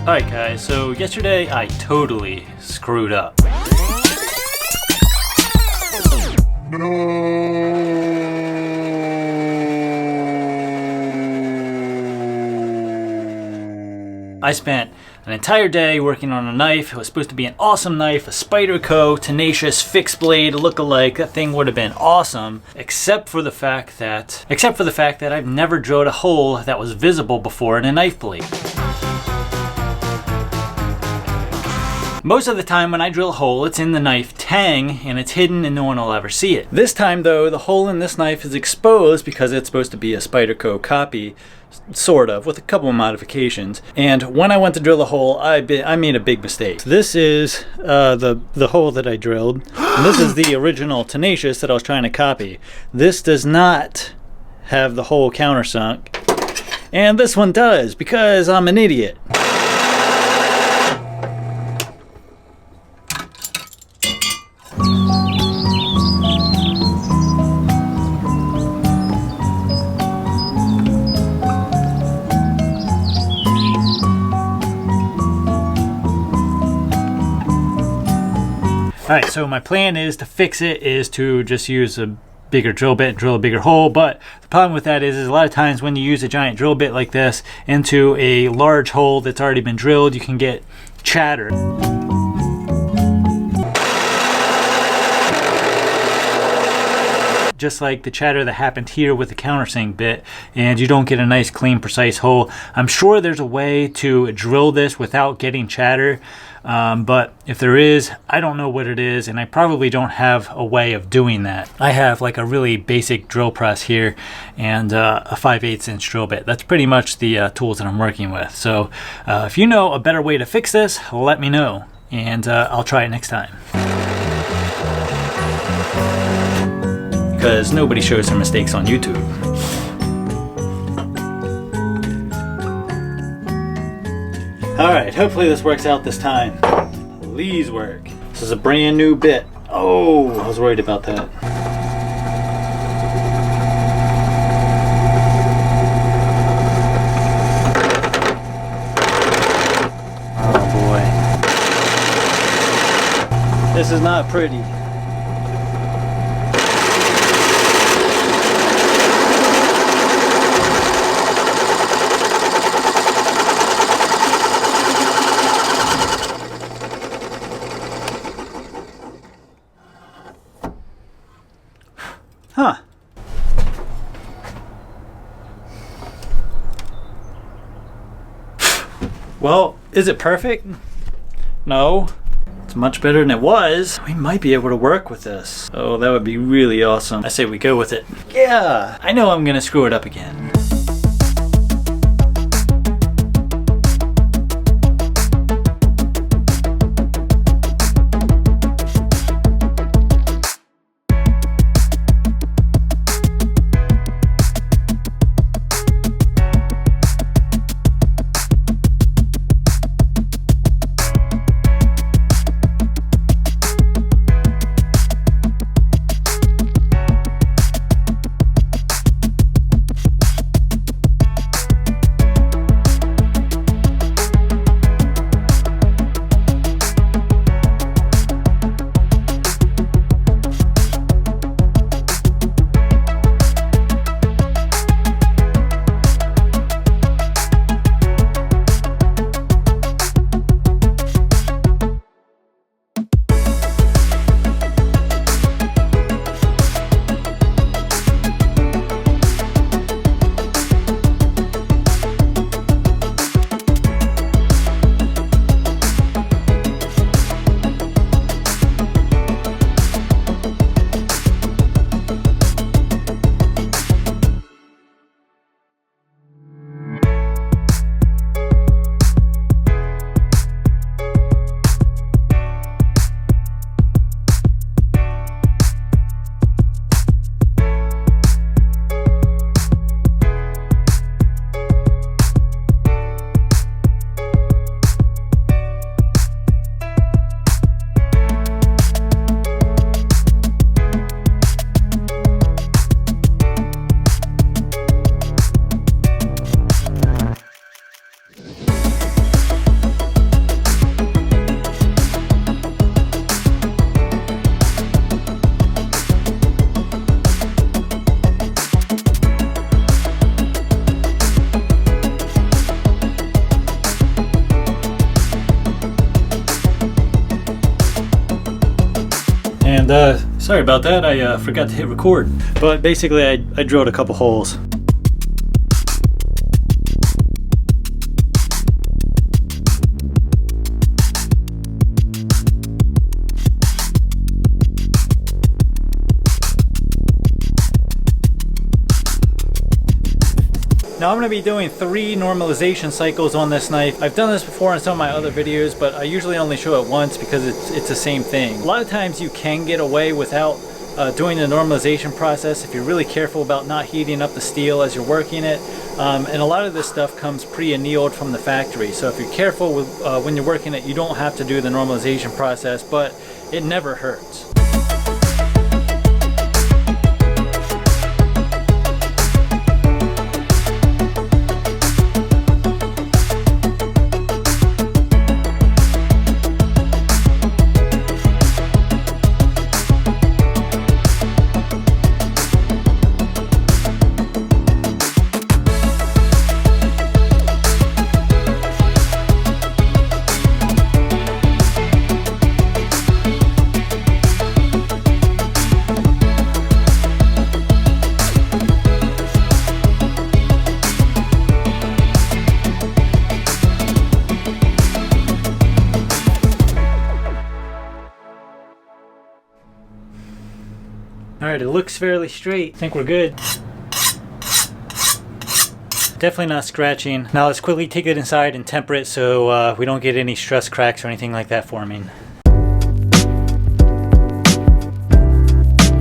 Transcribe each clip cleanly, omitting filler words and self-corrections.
Alright guys, so yesterday I totally screwed up. I spent an entire day working on a knife. It was supposed to be an awesome knife, a Spyderco tenacious fixed blade look-alike. That thing would have been awesome, except for the fact that I've never drilled a hole that was visible before in a knife blade. Most of the time when I drill a hole, it's in the knife tang and it's hidden and no one will ever see it. This time though, the hole in this knife is exposed because it's supposed to be a Spyderco copy, sort of, with a couple of modifications. And when I went to drill the hole, I made a big mistake. This is the hole that I drilled. And this is the original tenacious that I was trying to copy. This does not have the hole countersunk. And this one does, because I'm an idiot. Alright, so my plan is to fix it is to just use a bigger drill bit and drill a bigger hole, but the problem with that is a lot of times when you use a giant drill bit like this into a large hole that's already been drilled, you can get chatter. Just like the chatter that happened here with the countersink bit, and you don't get a nice clean precise hole. I'm sure there's a way to drill this without getting chatter, but if there is, I don't know what it is, and I probably don't have a way of doing that. I have like a really basic drill press here and a 5/8 inch drill bit. That's pretty much the tools that I'm working with. So if you know a better way to fix this, let me know, and I'll try it next time. Because nobody shows their mistakes on YouTube. Alright, hopefully this works out this time. Please work. This is a brand new bit. Oh, I was worried about that. Oh boy. This is not pretty. Huh. Well, is it perfect? No. It's much better than it was. We might be able to work with this. Oh, that would be really awesome. I say we go with it. Yeah, I know I'm gonna screw it up again. And sorry about that, I forgot to hit record. But basically I drilled a couple holes. Now I'm going to be doing 3 normalization cycles on this knife. I've done this before in some of my other videos, but I usually only show it once because it's the same thing. A lot of times you can get away without doing the normalization process if you're really careful about not heating up the steel as you're working it. And a lot of this stuff comes pre-annealed from the factory. So if you're careful with when you're working it, you don't have to do the normalization process, but it never hurts. Alright, it looks fairly straight. I think we're good. Definitely not scratching. Now let's quickly take it inside and temper it so we don't get any stress cracks or anything like that forming.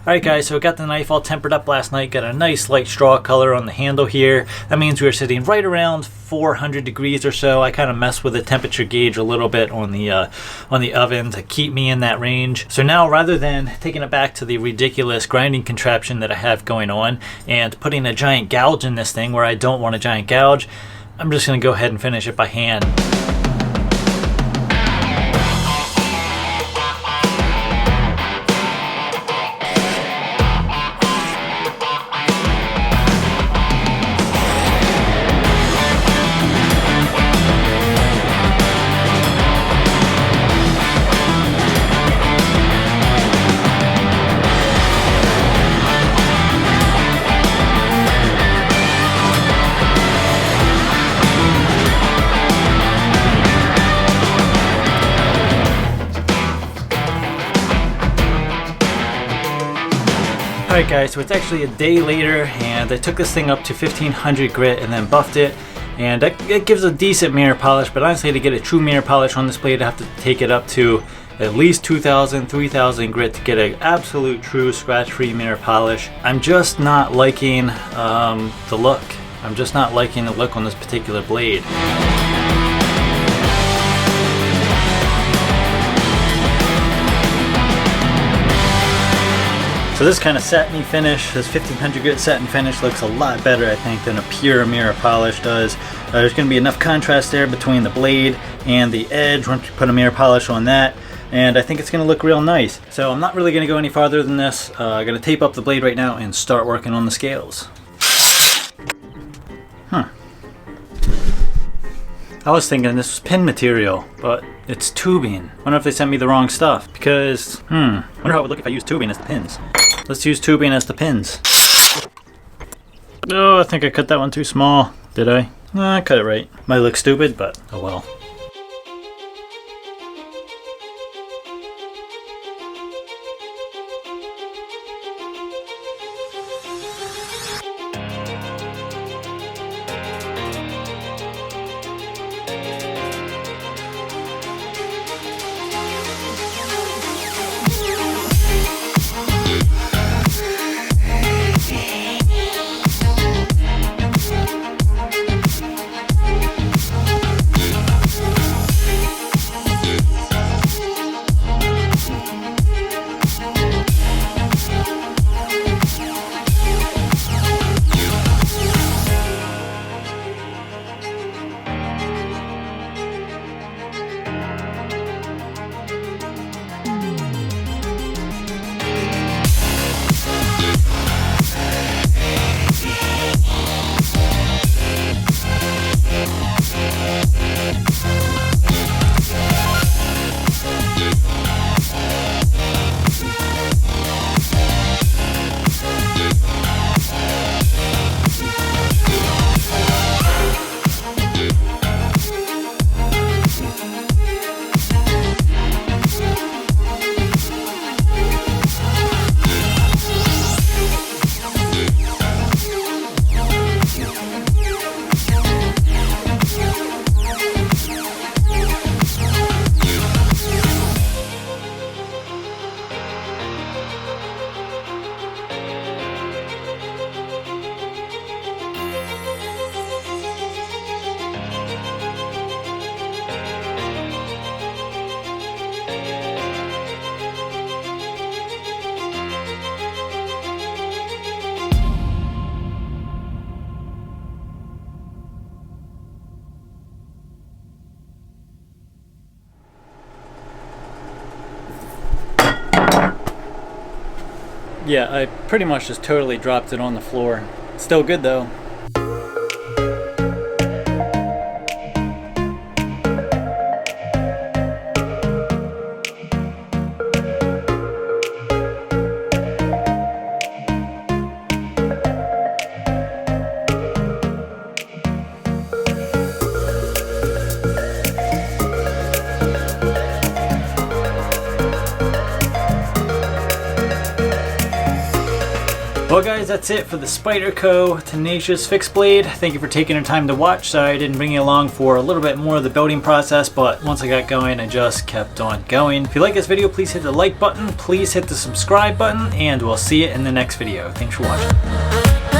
Alright guys, so I got the knife all tempered up last night, got a nice light straw color on the handle here. That means we were sitting right around 400 degrees or so. I kind of messed with the temperature gauge a little bit on the oven to keep me in that range. So now rather than taking it back to the ridiculous grinding contraption that I have going on and putting a giant gouge in this thing where I don't want a giant gouge, I'm just going to go ahead and finish it by hand. Alright guys, so it's actually a day later and I took this thing up to 1500 grit and then buffed it, and it gives a decent mirror polish, but honestly to get a true mirror polish on this blade I have to take it up to at least 2000, 3000 grit to get an absolute true scratch-free mirror polish. I'm just not liking the look. I'm just not liking the look on this particular blade. So this kind of satin finish, this 1500 grit satin finish looks a lot better I think than a pure mirror polish does. There's going to be enough contrast there between the blade and the edge once you put a mirror polish on that, and I think it's going to look real nice. So I'm not really going to go any farther than this. I'm going to tape up the blade right now and start working on the scales. I was thinking this was pin material, but it's tubing. I wonder if they sent me the wrong stuff, because, I wonder how it would look if I used tubing as the pins. Let's use tubing as the pins. Oh, I think I cut that one too small. Did I? No, I cut it right. Might look stupid, but oh well. Yeah, I pretty much just totally dropped it on the floor. Still good though. Well guys, that's it for the Spyderco Tenacious fixed blade. Thank you for taking the time to watch. Sorry I didn't bring you along for a little bit more of the building process, but once I got going, I just kept on going. If you like this video, please hit the like button, please hit the subscribe button, and we'll see you in the next video. Thanks for watching.